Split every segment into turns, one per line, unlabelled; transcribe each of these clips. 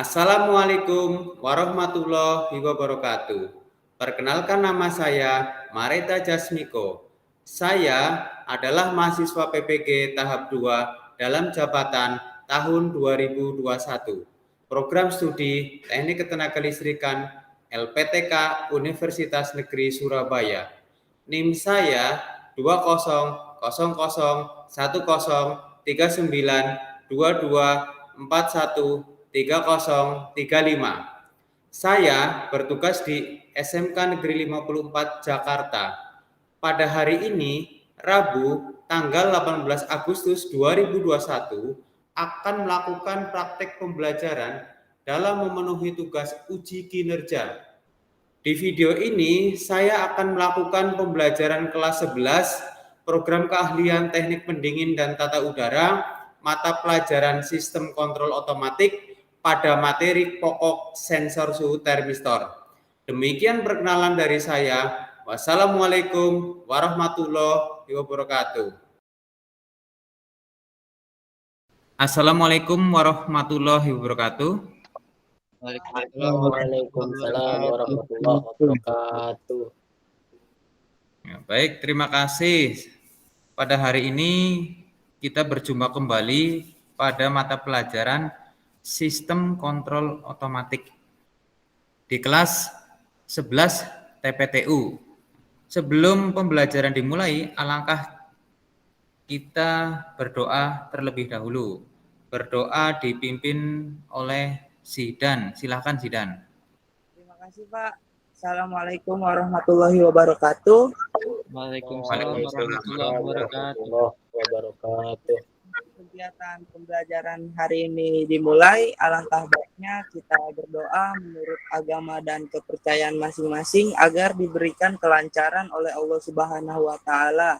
Assalamualaikum warahmatullahi wabarakatuh. Perkenalkan nama saya Mareta Jasmiko. Saya adalah mahasiswa PPG tahap 2 dalam jabatan tahun 2021. Program studi Teknik Ketenagalistrikan LPTK Universitas Negeri Surabaya. NIM saya 2000103922413035. Saya bertugas di SMK Negeri 54 Jakarta. Pada hari ini, Rabu, tanggal 18 Agustus 2021, akan melakukan praktek pembelajaran dalam memenuhi tugas uji kinerja. Di video ini, saya akan melakukan pembelajaran kelas 11, program keahlian teknik pendingin dan tata udara, mata pelajaran sistem kontrol otomatik pada materi pokok sensor suhu termistor. Demikian perkenalan dari saya. Wassalamualaikum warahmatullahi wabarakatuh. Assalamualaikum warahmatullahi wabarakatuh.
Waalaikumsalam warahmatullahi wabarakatuh.
Ya, baik, terima kasih. Pada hari ini kita berjumpa kembali pada mata pelajaran Sistem Kontrol Otomatik di kelas 11 TPTU. Sebelum pembelajaran dimulai, alangkah kita berdoa terlebih dahulu. Berdoa dipimpin oleh Zidan. Silakan Zidan.
Terima kasih Pak. Assalamualaikum warahmatullahi wabarakatuh.
Waalaikumsalam warahmatullahi wabarakatuh.
Kegiatan pembelajaran hari ini dimulai. Alangkah baiknya kita berdoa menurut agama dan kepercayaan masing-masing agar diberikan kelancaran oleh Allah Subhanahu wa taala.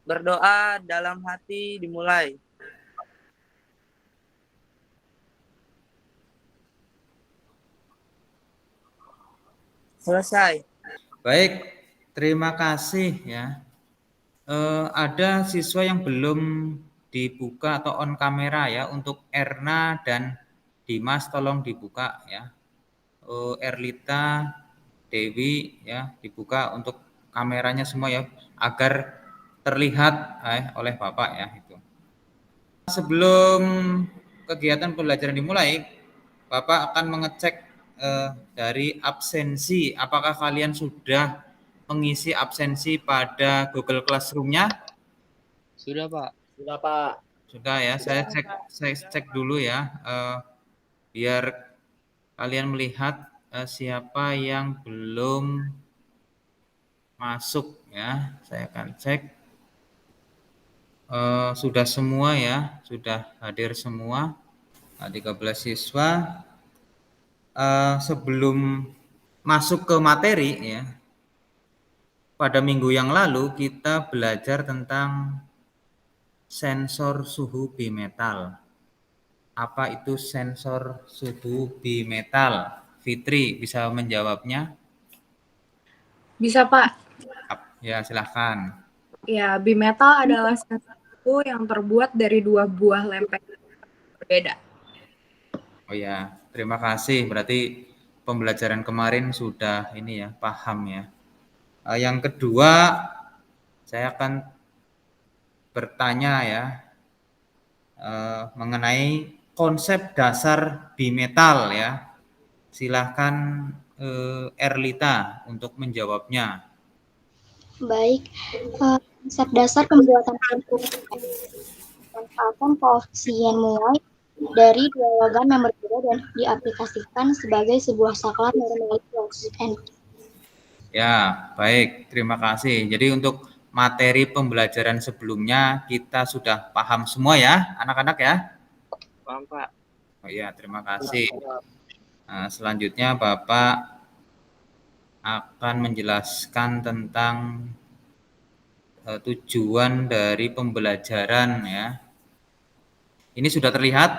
Berdoa dalam hati dimulai. Selesai.
Baik, terima kasih ya. Ada siswa yang belum dibuka atau on kamera ya. Untuk Erna dan Dimas tolong dibuka ya. Erlita, Dewi ya, dibuka untuk kameranya semua ya, agar terlihat oleh Bapak ya itu. Sebelum kegiatan pembelajaran dimulai, Bapak akan mengecek dari absensi. Apakah kalian sudah mengisi absensi pada Google Classroom-nya?
Sudah Pak.
Sudah Pak.
Sudah ya, saya cek dulu ya, biar kalian melihat siapa yang belum masuk ya. Saya akan cek. Sudah semua ya, sudah hadir semua 13 siswa. Sebelum masuk ke materi ya, pada minggu yang lalu kita belajar tentang sensor suhu bimetal. Apa itu sensor suhu bimetal? Fitri bisa menjawabnya?
Bisa Pak.
Ya, silahkan.
Ya, bimetal adalah sensor suhu yang terbuat dari dua buah lempeng berbeda.
Oh ya, terima kasih. Berarti pembelajaran kemarin sudah ini ya, paham ya. Yang kedua, saya akan bertanya ya mengenai konsep dasar bimetal ya. Silahkan Erlita untuk menjawabnya.
Baik, konsep dasar pembuatan sensor memanfaatkan koefisien mulai dari dua logam yang berbeda dan diaplikasikan sebagai sebuah saklar normalitas n.
Ya, baik. Terima kasih. Jadi untuk materi pembelajaran sebelumnya kita sudah paham semua ya, anak-anak ya?
Paham Pak.
Oh iya, terima kasih. Nah, selanjutnya Bapak akan menjelaskan tentang tujuan dari pembelajaran ya. Ini sudah terlihat?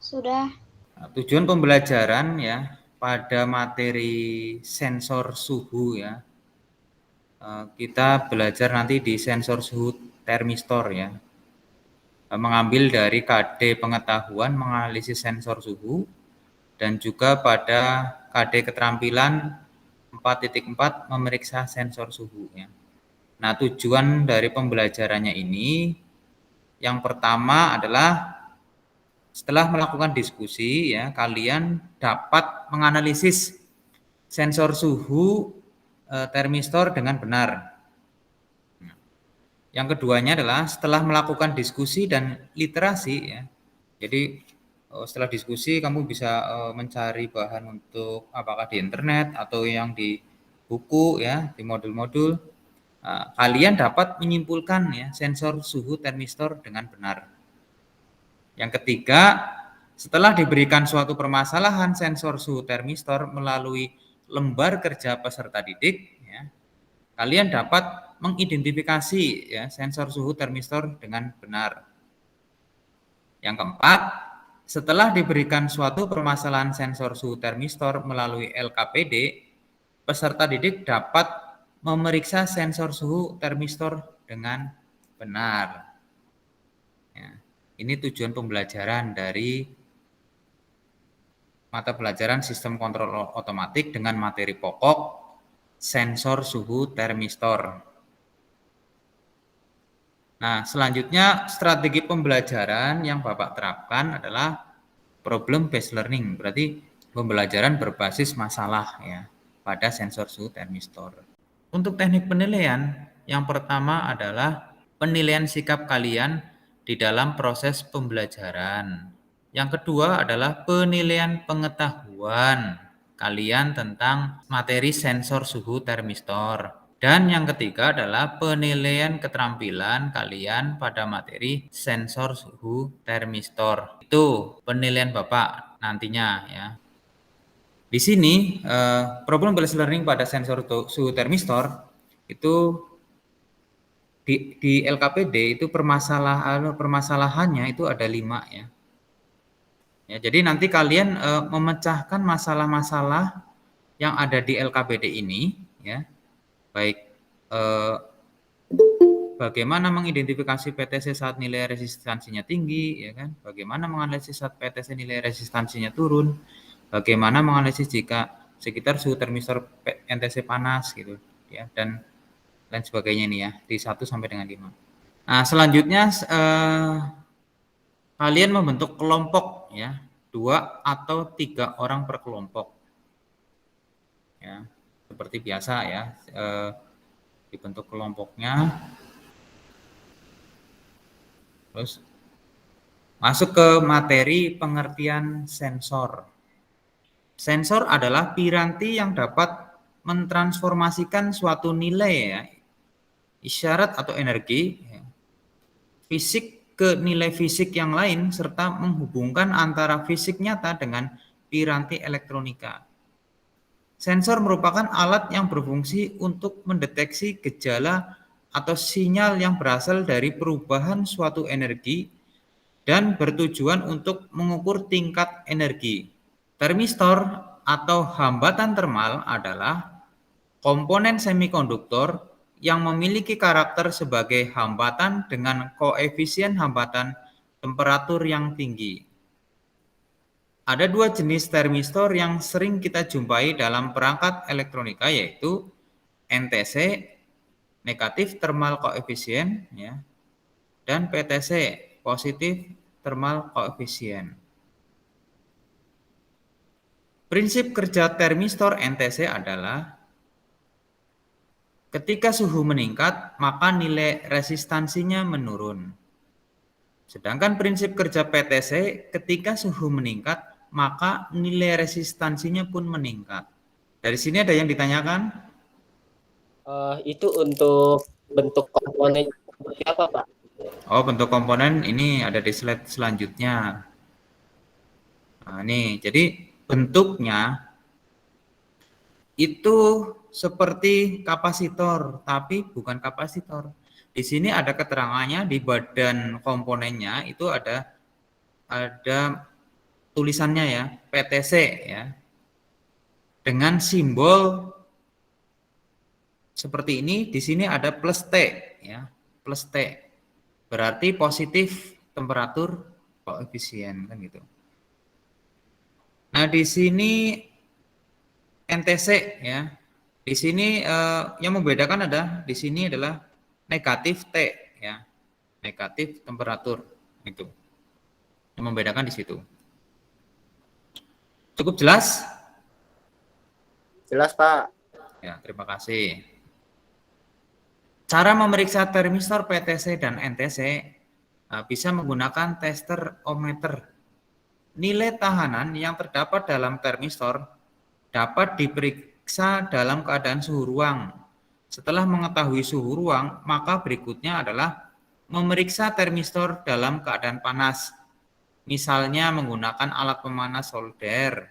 Sudah.
Nah, tujuan pembelajaran ya pada materi sensor suhu ya. Kita belajar nanti di sensor suhu termistor ya. Mengambil dari KD pengetahuan menganalisis sensor suhu dan juga pada KD keterampilan 4.4 memeriksa sensor suhu ya. Nah, tujuan dari pembelajarannya ini yang pertama adalah setelah melakukan diskusi ya, kalian dapat menganalisis sensor suhu termistor dengan benar. Yang keduanya adalah setelah melakukan diskusi dan literasi ya. Jadi setelah diskusi kamu bisa mencari bahan untuk apakah di internet atau yang di buku ya, di modul-modul. Kalian dapat menyimpulkan ya sensor suhu termistor dengan benar. Yang ketiga, setelah diberikan suatu permasalahan sensor suhu termistor melalui lembar kerja peserta didik, ya, kalian dapat mengidentifikasi ya, sensor suhu termistor dengan benar. Yang keempat, setelah diberikan suatu permasalahan sensor suhu termistor melalui LKPD, peserta didik dapat memeriksa sensor suhu termistor dengan benar. Ya, ini tujuan pembelajaran dari mata pelajaran sistem kontrol otomatik dengan materi pokok sensor suhu termistor. Nah, selanjutnya strategi pembelajaran yang Bapak terapkan adalah problem based learning, berarti pembelajaran berbasis masalah ya pada sensor suhu termistor. Untuk teknik penilaian, yang pertama adalah penilaian sikap kalian di dalam proses pembelajaran. Yang kedua adalah penilaian pengetahuan kalian tentang materi sensor suhu termistor. Dan yang ketiga adalah penilaian keterampilan kalian pada materi sensor suhu termistor. Itu penilaian Bapak nantinya ya. Di sini problem based learning pada sensor suhu termistor itu di LKPD itu permasalahannya itu ada 5 ya. Ya, jadi nanti kalian memecahkan masalah-masalah yang ada di LKPD ini ya. Baik bagaimana mengidentifikasi PTC saat nilai resistansinya tinggi ya kan? Bagaimana menganalisis saat PTC nilai resistansinya turun? Bagaimana menganalisis jika sekitar suhu termistor NTC panas gitu ya, dan lain sebagainya ini ya, di 1 sampai dengan 5. Nah, selanjutnya kalian membentuk kelompok ya, 2 atau 3 orang per kelompok. Ya, seperti biasa ya, dibentuk kelompoknya. Terus masuk ke materi pengertian sensor. Sensor adalah piranti yang dapat mentransformasikan suatu nilai ya, isyarat atau energi ya, fisik ke nilai fisik yang lain serta menghubungkan antara fisik nyata dengan piranti elektronika. Sensor merupakan alat yang berfungsi untuk mendeteksi gejala atau sinyal yang berasal dari perubahan suatu energi dan bertujuan untuk mengukur tingkat energi. Termistor atau hambatan termal adalah komponen semikonduktor yang memiliki karakter sebagai hambatan dengan koefisien hambatan temperatur yang tinggi. Ada 2 jenis termistor yang sering kita jumpai dalam perangkat elektronika, yaitu NTC, negatif thermal coefficient, ya, dan PTC, positif thermal coefficient. Prinsip kerja termistor NTC adalah ketika suhu meningkat, maka nilai resistansinya menurun. Sedangkan prinsip kerja PTC, ketika suhu meningkat, maka nilai resistansinya pun meningkat. Dari sini ada yang ditanyakan?
Itu untuk bentuk komponen seperti apa, Pak?
Oh, bentuk komponen ini ada di slide selanjutnya. Nah, ini jadi bentuknya itu seperti kapasitor, tapi bukan kapasitor. Di sini ada keterangannya di badan komponennya itu ada tulisannya ya, PTC ya. Dengan simbol seperti ini, di sini ada plus T ya, plus T. Berarti positif temperatur koefisien kan gitu. Nah, di sini NTC ya. Di sini yang membedakan di sini adalah negatif T ya. Negatif temperatur itu. Yang membedakan di situ. Cukup jelas?
Jelas, Pak.
Ya, terima kasih. Cara memeriksa termistor PTC dan NTC bisa menggunakan tester ohmmeter. Nilai tahanan yang terdapat dalam termistor dapat diperiksa dalam keadaan suhu ruang. Setelah mengetahui suhu ruang, maka berikutnya adalah memeriksa termistor dalam keadaan panas. Misalnya menggunakan alat pemanas solder,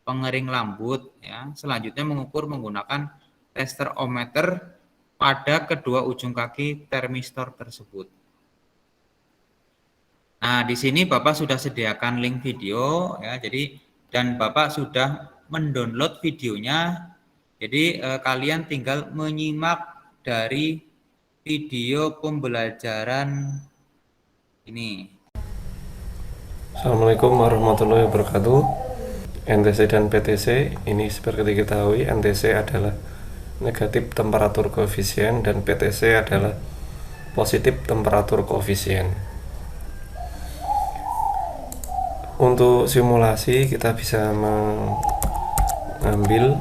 pengering lambut. Ya. Selanjutnya mengukur menggunakan tester ohmmeter pada kedua ujung kaki termistor tersebut. Nah, di sini Bapak sudah sediakan link video ya. Dan Bapak sudah mendownload videonya. Jadi kalian tinggal menyimak dari video pembelajaran ini.
Assalamualaikum warahmatullahi wabarakatuh. NTC dan PTC ini seperti diketahui, NTC adalah negatif temperatur koefisien dan PTC adalah positif temperatur koefisien. Untuk simulasi kita bisa mengambil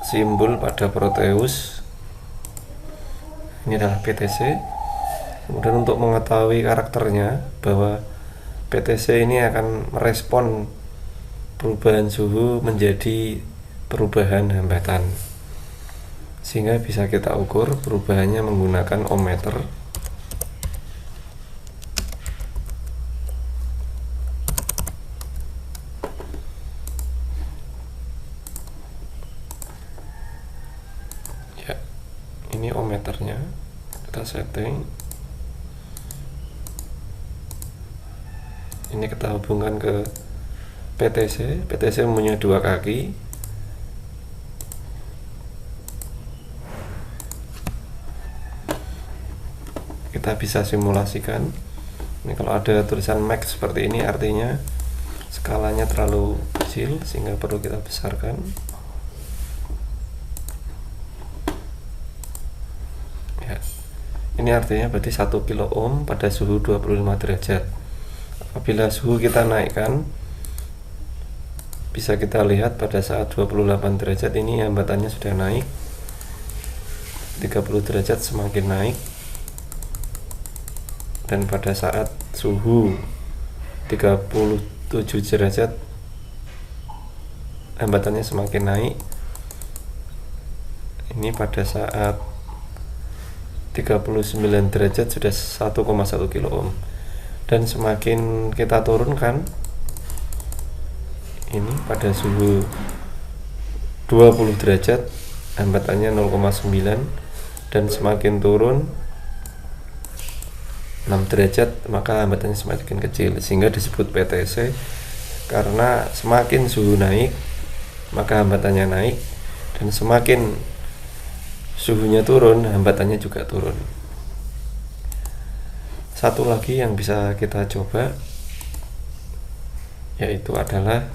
simbol pada Proteus. Ini adalah PTC. Kemudian untuk mengetahui karakternya bahwa PTC ini akan merespon perubahan suhu menjadi perubahan hambatan, sehingga bisa kita ukur perubahannya menggunakan ohmmeter. Ya, ini ohmmeternya, kita setting. Ini kita hubungkan ke PTC. PTC mempunyai dua kaki. Kita bisa simulasikan. Ini kalau ada tulisan max seperti ini artinya skalanya terlalu kecil sehingga perlu kita besarkan. Ya. Ini artinya berarti 1 kilo ohm pada suhu 25 derajat. Apabila suhu kita naikkan, bisa kita lihat pada saat 28 derajat ini hambatannya sudah naik. 30 derajat semakin naik. Dan pada saat suhu 37 derajat hambatannya semakin naik. Ini pada saat 39 derajat sudah 1,1 kilo ohm. Dan semakin kita turunkan, ini pada suhu 20 derajat hambatannya 0,9, dan semakin turun 6 derajat maka hambatannya semakin kecil, sehingga disebut PTC. Karena semakin suhu naik maka hambatannya naik, dan semakin suhunya turun hambatannya juga turun. Satu lagi yang bisa kita coba yaitu adalah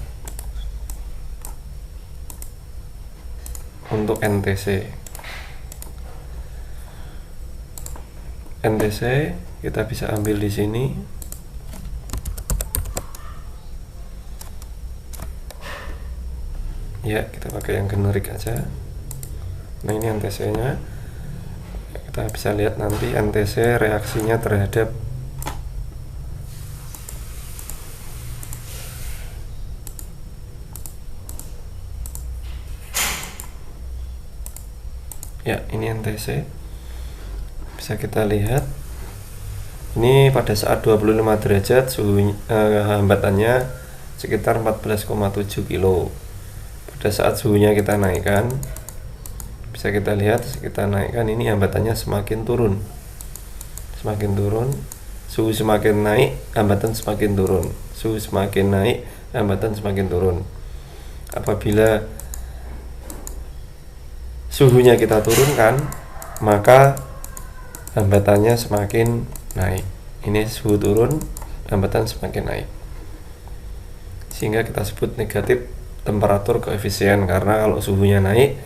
untuk NTC. NTC kita bisa ambil di sini. Ya, kita pakai yang generik aja. Nah, ini NTC-nya. Kita bisa lihat nanti NTC reaksinya terhadap ya, ini NTC. Bisa kita lihat. Ini pada saat 25 derajat suhu hambatannya sekitar 14,7 kilo. Pada saat suhunya kita naikkan, bisa kita lihat kita naikkan, ini hambatannya semakin turun. Semakin turun, suhu semakin naik, hambatan semakin turun. Suhu semakin naik, hambatan semakin turun. Apabila suhunya kita turunkan, maka hambatannya semakin naik. Ini suhu turun, hambatan semakin naik. sehingga kita sebut negatif temperatur koefisien, karena kalau suhunya naik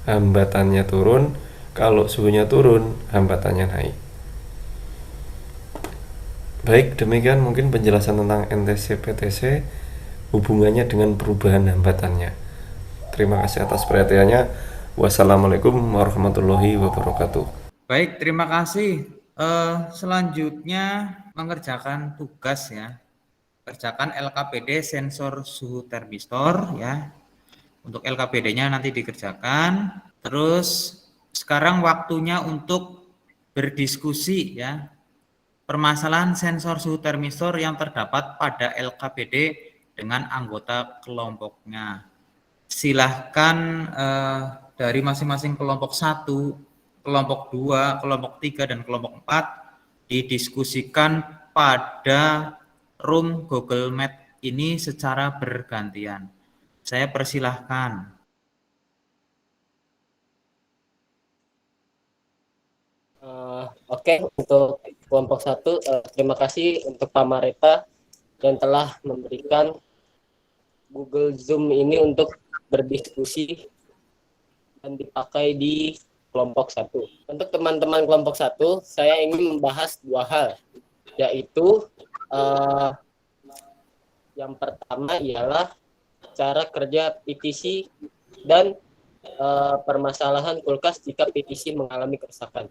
hambatannya turun, kalau suhunya turun hambatannya naik. Baik, demikian mungkin penjelasan tentang NTC PTC hubungannya dengan perubahan hambatannya. Terima kasih atas perhatiannya. Wassalamualaikum warahmatullahi wabarakatuh.
Baik, terima kasih. Selanjutnya mengerjakan tugas ya. Kerjakan LKPD sensor suhu termistor ya. Untuk LKPD-nya nanti dikerjakan. Terus sekarang waktunya untuk berdiskusi ya. Permasalahan sensor suhu termistor yang terdapat pada LKPD dengan anggota kelompoknya. Silahkan dari masing-masing kelompok 1, kelompok 2, kelompok 3, dan kelompok 4 didiskusikan pada room Google Meet ini secara bergantian. Saya persilahkan.
Oke, untuk kelompok 1, terima kasih untuk Pak Mareta yang telah memberikan Google Zoom ini untuk berdiskusi dan dipakai di kelompok 1. Untuk teman-teman kelompok 1, saya ingin membahas 2 hal, yaitu yang pertama ialah cara kerja PTC dan permasalahan kulkas jika PTC mengalami kerusakan.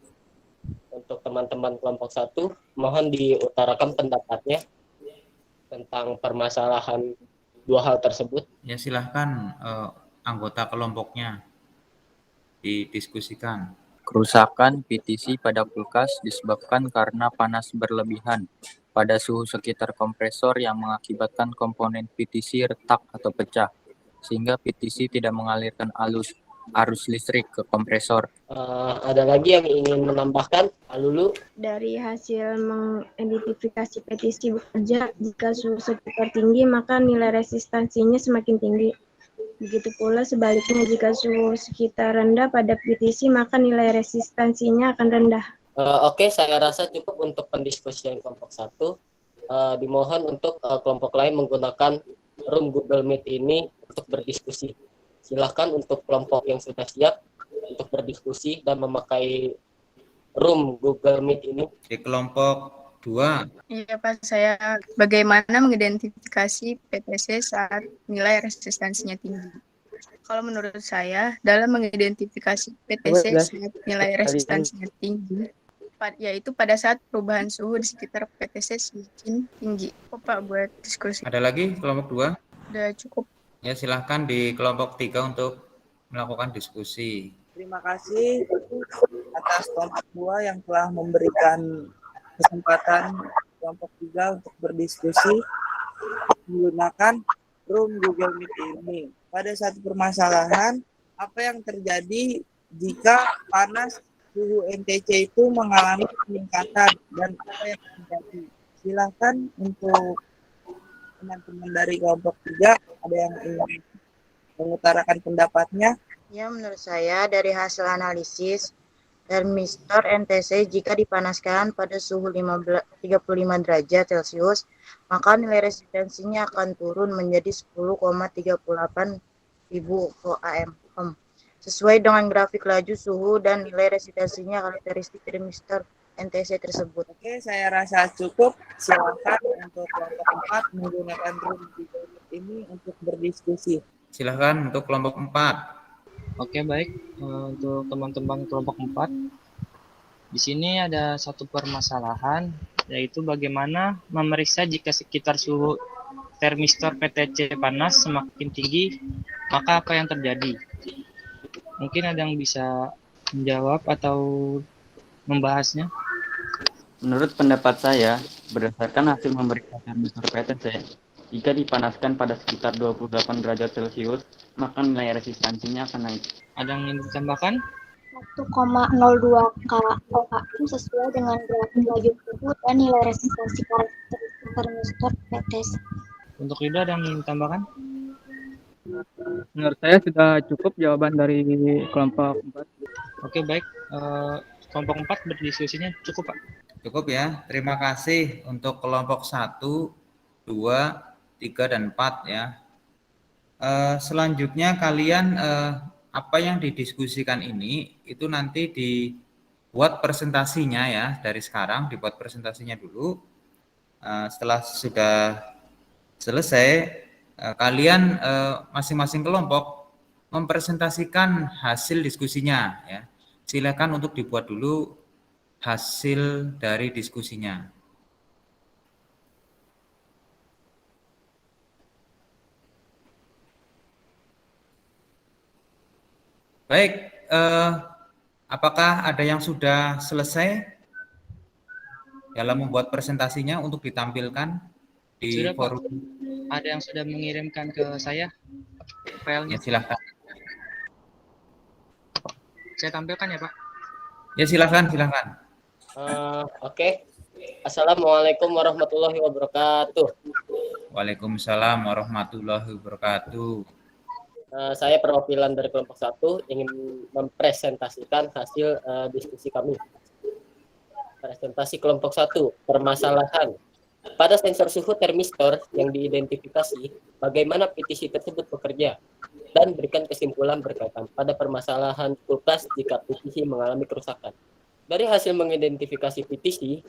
Untuk teman-teman kelompok 1, mohon diutarakan pendapatnya tentang permasalahan 2 hal tersebut.
Ya, silahkan anggota kelompoknya didiskusikan.
Kerusakan PTC pada kulkas disebabkan karena panas berlebihan pada suhu sekitar kompresor yang mengakibatkan komponen PTC retak atau pecah, sehingga PTC tidak mengalirkan arus listrik ke kompresor.
Ada lagi yang ingin menambahkan? Pak Lulu?
Dari hasil mengidentifikasi PTC bekerja, jika suhu sekitar tinggi, maka nilai resistansinya semakin tinggi. Begitu pula sebaliknya, jika suhu sekitar rendah pada PTC, maka nilai resistansinya akan rendah.
Oke, saya rasa cukup untuk pendiskusian kelompok 1. Dimohon untuk kelompok lain menggunakan room Google Meet ini untuk berdiskusi. Silakan untuk kelompok yang sudah siap untuk berdiskusi dan memakai room Google Meet ini.
Di kelompok 2.
Iya Pak, saya bagaimana mengidentifikasi PTC saat nilai resistansinya tinggi? Kalau menurut saya, dalam mengidentifikasi PTC saat nilai resistansinya tinggi, yaitu pada saat perubahan suhu di sekitar PTC semakin tinggi. Pak, buat diskusi.
Ada lagi kelompok 2?
Udah cukup.
Ya, silahkan di kelompok 3 untuk melakukan diskusi.
Terima kasih atas kelompok 2 yang telah memberikan kesempatan kelompok 3 untuk berdiskusi menggunakan room Google Meet ini. Pada satu permasalahan, apa yang terjadi jika panas suhu NTC itu mengalami peningkatan dan apa yang terjadi? Silakan untuk teman-teman dari kelompok 3 ada yang ingin mengutarakan pendapatnya.
Ya, menurut saya dari hasil analisis termistor NTC jika dipanaskan pada suhu 35 derajat Celcius, maka nilai resistensinya akan turun menjadi 10,38 ribu ohm. Sesuai dengan grafik laju suhu dan nilai resistensinya karakteristik termistor NTC tersebut.
Oke, saya rasa cukup. Silakan untuk kelompok 4 menggunakan room Google Meet ini untuk berdiskusi.
Silakan untuk kelompok 4.
Oke, baik. Untuk teman-teman kelompok 4, di sini ada satu permasalahan, yaitu bagaimana memeriksa jika sekitar suhu termistor PTC panas semakin tinggi, maka apa yang terjadi? Mungkin ada yang bisa menjawab atau membahasnya?
Menurut pendapat saya, berdasarkan hasil memeriksa termistor PTC, jika dipanaskan pada sekitar 28 derajat Celcius, maka nilai resistansinya akan naik.
Ada yang ingin ditambahkan?
1,02 kOhm sesuai dengan grafik laju suhu dan nilai resistansi karakteristik termistor PTC.
Untuk Rida ada yang ingin ditambahkan?
Menurut saya sudah cukup jawaban dari kelompok 4.
Oke, baik. Kelompok 4 berdiskusinya cukup, Pak.
Cukup ya. Terima kasih untuk kelompok 1, 2, 3 dan 4 ya. Selanjutnya kalian apa yang didiskusikan ini itu nanti dibuat presentasinya ya, dari sekarang dibuat presentasinya dulu. Setelah sudah selesai, kalian masing-masing kelompok mempresentasikan hasil diskusinya ya. Silakan untuk dibuat dulu hasil dari diskusinya. Baik, apakah ada yang sudah selesai dalam membuat presentasinya untuk ditampilkan di
Sudah, Pak.
forum?
Ada yang sudah mengirimkan ke saya filenya.
Ya, silahkan.
Saya tampilkan ya, Pak.
Ya, silahkan.
Oke. Assalamualaikum warahmatullahi wabarakatuh.
Waalaikumsalam warahmatullahi wabarakatuh.
Saya perwakilan dari kelompok 1 ingin mempresentasikan hasil diskusi kami. Presentasi kelompok 1, permasalahan. Pada sensor suhu termistor yang diidentifikasi, bagaimana PTC tersebut bekerja, dan berikan kesimpulan berkaitan pada permasalahan kulkas jika PTC mengalami kerusakan. Dari hasil mengidentifikasi PTC,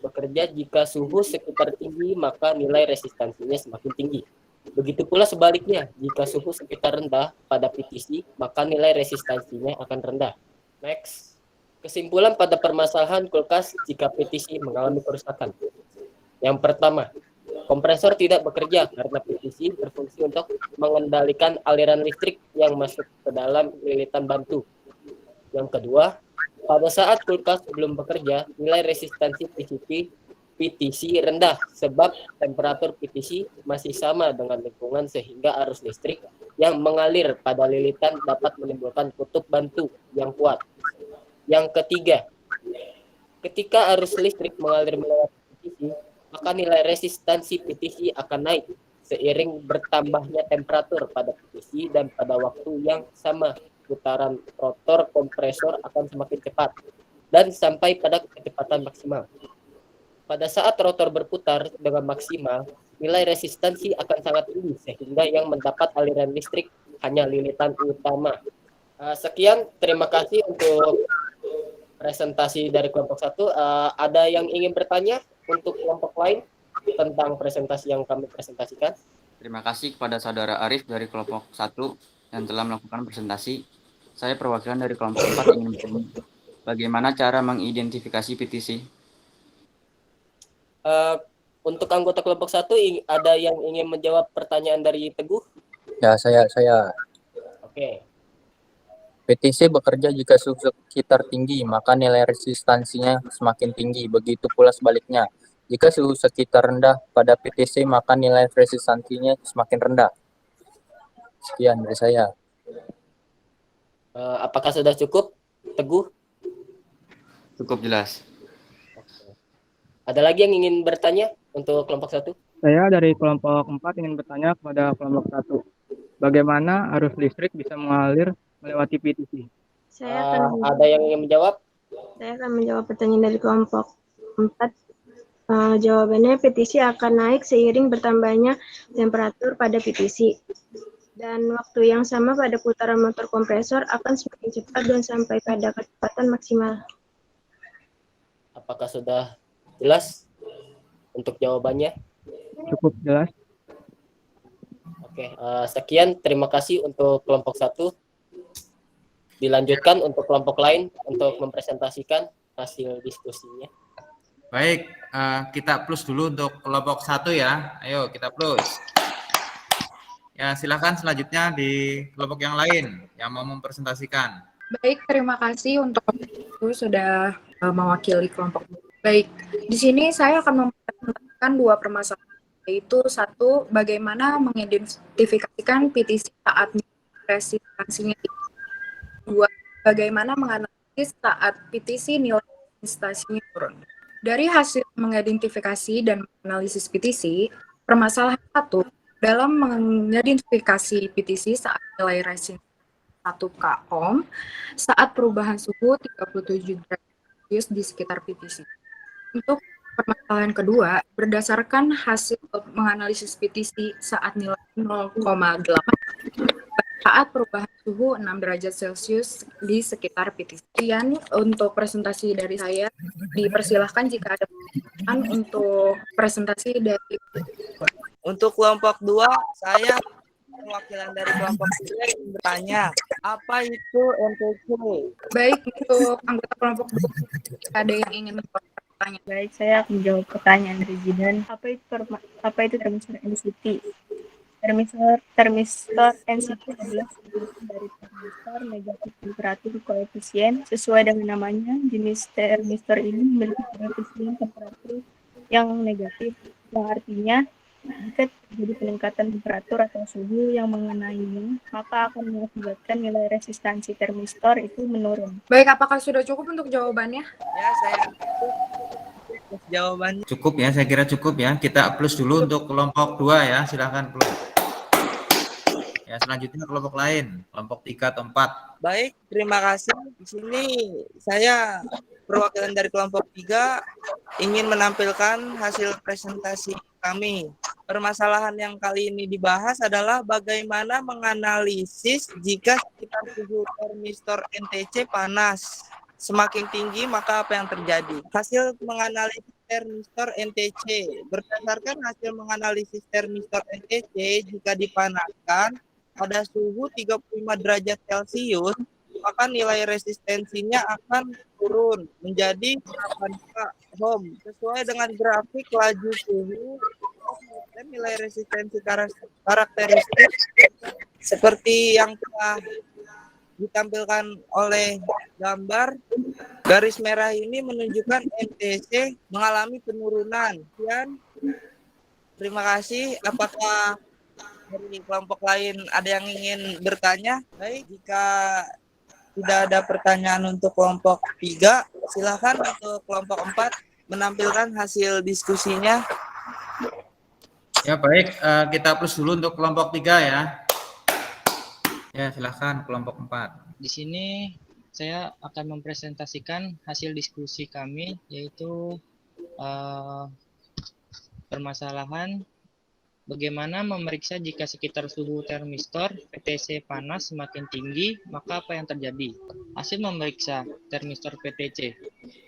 bekerja jika suhu sekitar tinggi, maka nilai resistansinya semakin tinggi. Begitu pula sebaliknya, jika suhu sekitar rendah pada PTC, maka nilai resistansinya akan rendah. Next. Kesimpulan pada permasalahan kulkas jika PTC mengalami kerusakan. Yang pertama, kompresor tidak bekerja karena PTC berfungsi untuk mengendalikan aliran listrik yang masuk ke dalam lilitan bantu. Yang kedua, pada saat kulkas belum bekerja, nilai resistansi PTC rendah sebab temperatur PTC masih sama dengan lingkungan sehingga arus listrik yang mengalir pada lilitan dapat menimbulkan kutub bantu yang kuat. Yang ketiga, ketika arus listrik mengalir melewati PTC, maka nilai resistansi PTC akan naik seiring bertambahnya temperatur pada PTC dan pada waktu yang sama putaran rotor kompresor akan semakin cepat dan sampai pada kecepatan maksimal. Pada saat rotor berputar dengan maksimal, nilai resistansi akan sangat tinggi sehingga yang mendapat aliran listrik hanya lilitan utama. Sekian, terima kasih untuk presentasi dari kelompok 1. Ada yang ingin bertanya untuk kelompok lain tentang presentasi yang kami presentasikan?
Terima kasih kepada saudara Arif dari kelompok 1 yang telah melakukan presentasi. Saya perwakilan dari kelompok 4 ingin bertanya, bagaimana cara mengidentifikasi PTC?
Untuk anggota kelompok 1, ada yang ingin menjawab pertanyaan dari Teguh?
Ya, saya.
Oke.
PTC bekerja jika suhu sekitar tinggi, maka nilai resistansinya semakin tinggi. Begitu pula sebaliknya. Jika suhu sekitar rendah pada PTC, maka nilai resistansinya semakin rendah. Sekian dari saya.
Apakah sudah cukup, Teguh?
Cukup jelas.
Ada lagi yang ingin bertanya untuk kelompok 1?
Saya dari kelompok 4 ingin bertanya kepada kelompok 1. Bagaimana arus listrik bisa mengalir melewati PTC?
Ada yang ingin menjawab?
Saya akan menjawab pertanyaan dari kelompok 4. Jawabannya PTC akan naik seiring bertambahnya temperatur pada PTC. Dan waktu yang sama pada putaran motor kompresor akan semakin cepat dan sampai pada kecepatan maksimal.
Apakah sudah jelas untuk jawabannya?
Cukup jelas.
Oke, sekian. Terima kasih untuk kelompok 1. Dilanjutkan untuk kelompok lain untuk mempresentasikan hasil diskusinya.
Baik, kita plus dulu untuk kelompok 1 ya. Ayo kita plus. Ya, silakan selanjutnya di kelompok yang lain yang mau mempresentasikan.
Baik, terima kasih untuk itu sudah mewakili kelompok. Baik, di sini saya akan mempresentasikan 2 permasalahan, yaitu 1, bagaimana mengidentifikasikan PTC saat resistansinya. 2, bagaimana menganalisis saat PTC nilai resistansinya turun. Dari hasil mengidentifikasi dan menganalisis PTC, permasalahan 1, dalam mengidentifikasi PTC saat nilai resistansi 1 k-ohm saat perubahan suhu 37 derajat Celcius di sekitar PTC. Untuk permasalahan kedua, berdasarkan hasil menganalisis PTC saat nilai 0,8 saat perubahan suhu 6 derajat Celcius di sekitar PTC. Sekian untuk presentasi dari saya. Dipersilahkan jika ada pertanyaan untuk presentasi dari
Untuk kelompok 2, saya perwakilan dari kelompok 3 ingin bertanya, apa itu NTC?
Baik, untuk anggota kelompok 2, ada yang ingin bertanya?
Baik, saya akan menjawab pertanyaan dari Zidan. Apa itu termistor NCT? Termistor NCT adalah sebutan dari termistor negatif temperatur koefisien. Sesuai dengan namanya, jenis termistor ini memiliki koefisien temperatur yang negatif, yang artinya jika terjadi peningkatan temperatur atau suhu yang mengenainya, maka akan mengakibatkan nilai resistansi termistor itu menurun.
Baik, apakah sudah cukup untuk jawabannya?
Ya, saya jawabannya.
Cukup ya, saya kira cukup ya. Kita plus dulu untuk kelompok 2 ya, silahkan plus. Ya, selanjutnya kelompok lain, kelompok 3 atau 4.
Baik, terima kasih. Di sini saya perwakilan dari kelompok 3 ingin menampilkan hasil presentasi kami. Permasalahan yang kali ini dibahas adalah bagaimana menganalisis jika sekitar suhu termistor NTC panas. Semakin tinggi, maka apa yang terjadi? Hasil menganalisis termistor NTC. Berdasarkan hasil menganalisis termistor NTC, jika dipanaskan pada suhu 35 derajat Celcius, maka nilai resistensinya akan turun menjadi 8 ohm. Sesuai dengan grafik laju suhu, nilai resistensi karakteristik seperti yang telah ditampilkan oleh gambar, garis merah ini menunjukkan NTC mengalami penurunan. Sekian. Terima kasih. Apakah dari kelompok lain ada yang ingin bertanya? Baik, jika tidak ada pertanyaan untuk kelompok 3, silakan untuk kelompok 4 menampilkan hasil diskusinya.
Ya baik, kita plus dulu untuk kelompok 3 ya. Ya, silahkan kelompok 4.
Di sini saya akan mempresentasikan hasil diskusi kami, yaitu permasalahan bagaimana memeriksa jika sekitar suhu termistor PTC panas semakin tinggi, maka apa yang terjadi? Hasil memeriksa termistor PTC.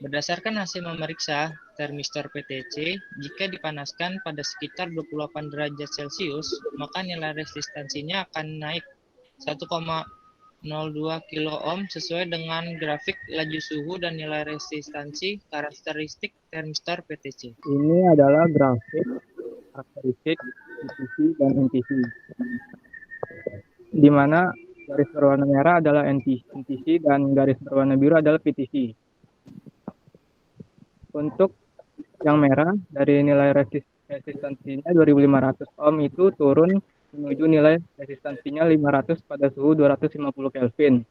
Berdasarkan hasil memeriksa termistor PTC, jika dipanaskan pada sekitar 28 derajat Celcius, maka nilai resistansinya akan naik 1,02 kilo ohm sesuai dengan grafik laju suhu dan nilai resistansi karakteristik termistor PTC.
Ini adalah grafik karakteristik PTC dan NTC, di mana garis berwarna merah adalah NTC dan garis berwarna biru adalah PTC. Untuk yang merah, dari nilai resistansinya 2500 ohm itu turun menuju nilai resistansinya 500 pada suhu 250 Kelvin.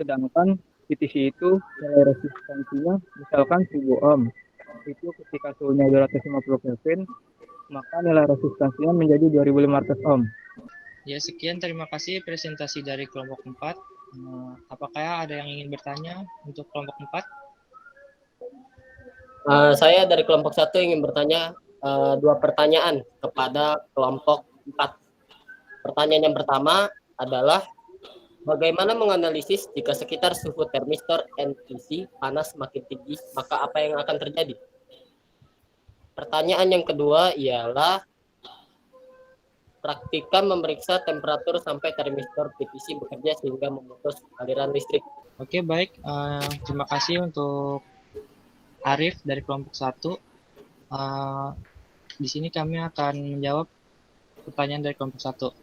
Sedangkan PTC itu nilai resistansinya misalkan 1000 ohm. Itu ketika suhunya 250 Kelvin, maka nilai resistansinya menjadi 2500 ohm.
Ya, sekian, terima kasih presentasi dari kelompok 4. Apakah ada yang ingin bertanya untuk kelompok 4?
Saya dari kelompok 1 ingin bertanya 2 pertanyaan kepada kelompok 4. Pertanyaan yang pertama adalah bagaimana menganalisis jika sekitar suhu termistor NTC panas semakin tinggi, maka apa yang akan terjadi? Pertanyaan yang kedua ialah praktika memeriksa temperatur sampai termistor PTC bekerja sehingga memutus aliran listrik.
Oke, baik. Terima kasih untuk Arif dari kelompok 1. Di sini kami akan menjawab pertanyaan dari kelompok 1.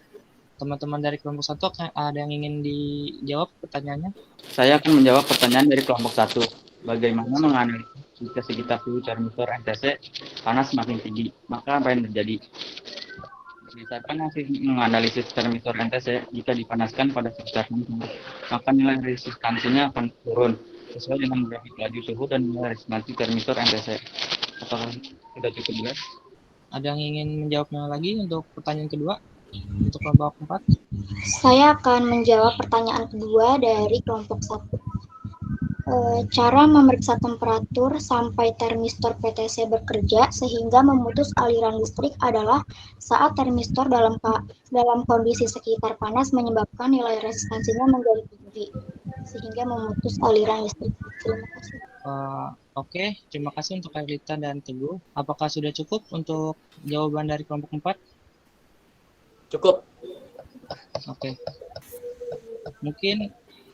Teman-teman dari kelompok 1 ada yang ingin dijawab pertanyaannya?
Saya akan menjawab pertanyaan dari kelompok 1. Bagaimana menganalisis jika sekitar suhu termistor NTC panas semakin tinggi, maka apa yang terjadi? Berdasarkan hasil menganalisis termistor NTC, jika dipanaskan pada sekitar 6, maka nilai resistansinya akan turun sesuai dengan grafik laju suhu dan nilai resistansi termistor NTC. Apakah sudah cukup jelas?
Ada yang ingin menjawabnya lagi untuk pertanyaan kedua untuk kelompok 4?
Saya akan menjawab pertanyaan kedua dari kelompok 1. cara memeriksa temperatur sampai termistor PTC bekerja sehingga memutus aliran listrik adalah saat termistor dalam kondisi sekitar panas menyebabkan nilai resistansinya menjadi tinggi sehingga memutus aliran listrik. Terima kasih.
Oke, terima kasih untuk Airlita dan Teguh. Apakah sudah cukup untuk jawaban dari kelompok 4?
Cukup.
Oke. Mungkin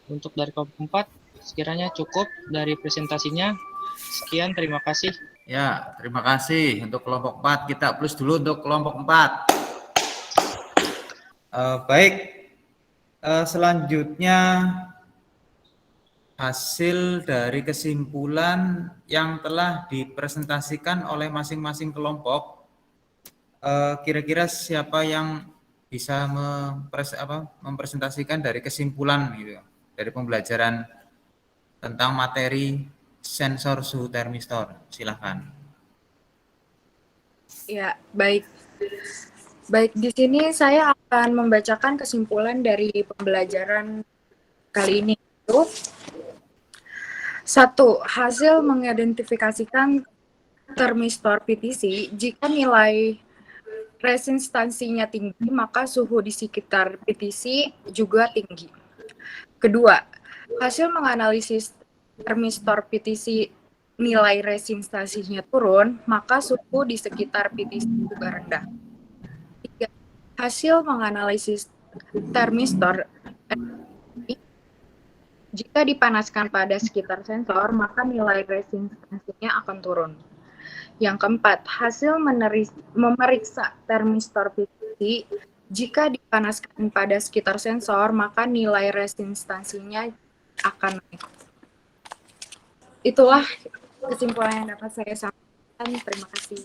untuk dari kelompok 4 sekiranya cukup dari presentasinya. Sekian, terima kasih.
Ya, terima kasih untuk kelompok 4. Kita plus dulu untuk kelompok 4. Baik, selanjutnya hasil dari kesimpulan yang telah dipresentasikan oleh masing-masing kelompok. Kira-kira siapa yang bisa mempresentasikan dari kesimpulan gitu, dari pembelajaran tentang materi sensor suhu termistor? Silahkan.
Ya, baik. Baik, di sini saya akan membacakan kesimpulan dari pembelajaran kali ini. 1. Hasil mengidentifikasikan termistor PTC, jika nilai resistansinya tinggi, maka suhu di sekitar PTC juga tinggi. Kedua, hasil menganalisis termistor PTC nilai resistansinya turun, maka suhu di sekitar PTC juga rendah. 3. Hasil menganalisis termistor jika dipanaskan pada sekitar sensor, maka nilai resistansinya akan turun. Yang keempat, hasil memeriksa termistor PTC jika dipanaskan pada sekitar sensor, maka nilai resistansinya akan naik. Itulah kesimpulan yang dapat saya sampaikan. Terima kasih.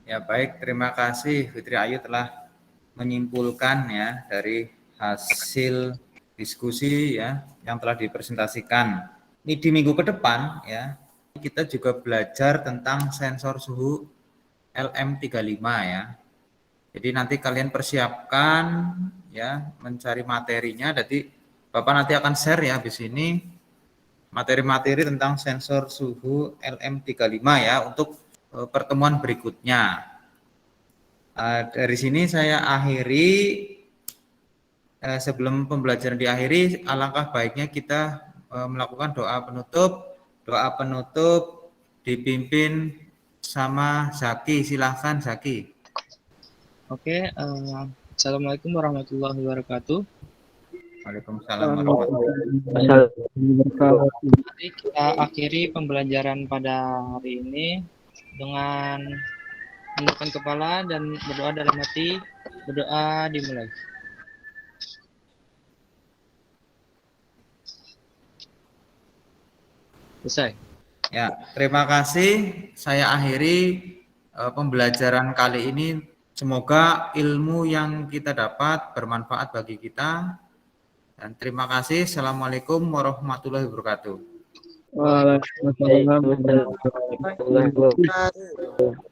Ya, baik, terima kasih Fitri Ayu telah menyimpulkan ya dari hasil diskusi ya yang telah dipresentasikan. Ini di minggu ke depan ya, kita juga belajar tentang sensor suhu LM35 ya. Jadi nanti kalian persiapkan ya mencari materinya. Jadi Bapak nanti akan share ya habis ini materi-materi tentang sensor suhu LM35 ya untuk pertemuan berikutnya. Dari sini saya akhiri. Sebelum pembelajaran diakhiri, alangkah baiknya kita melakukan doa penutup. Doa penutup dipimpin sama Zaki. Silahkan Zaki.
Oke, Assalamualaikum warahmatullahi wabarakatuh.
Waalaikumsalam warahmatullahi
wabarakatuh. Mari kita akhiri pembelajaran pada hari ini dengan menundukkan kepala dan berdoa dalam hati. Berdoa dimulai. Selesai.
Ya, terima kasih. Saya akhiri pembelajaran kali ini. Semoga ilmu yang kita dapat bermanfaat bagi kita. Dan terima kasih. Assalamualaikum warahmatullahi wabarakatuh.
Waalaikumsalam warahmatullahi wabarakatuh.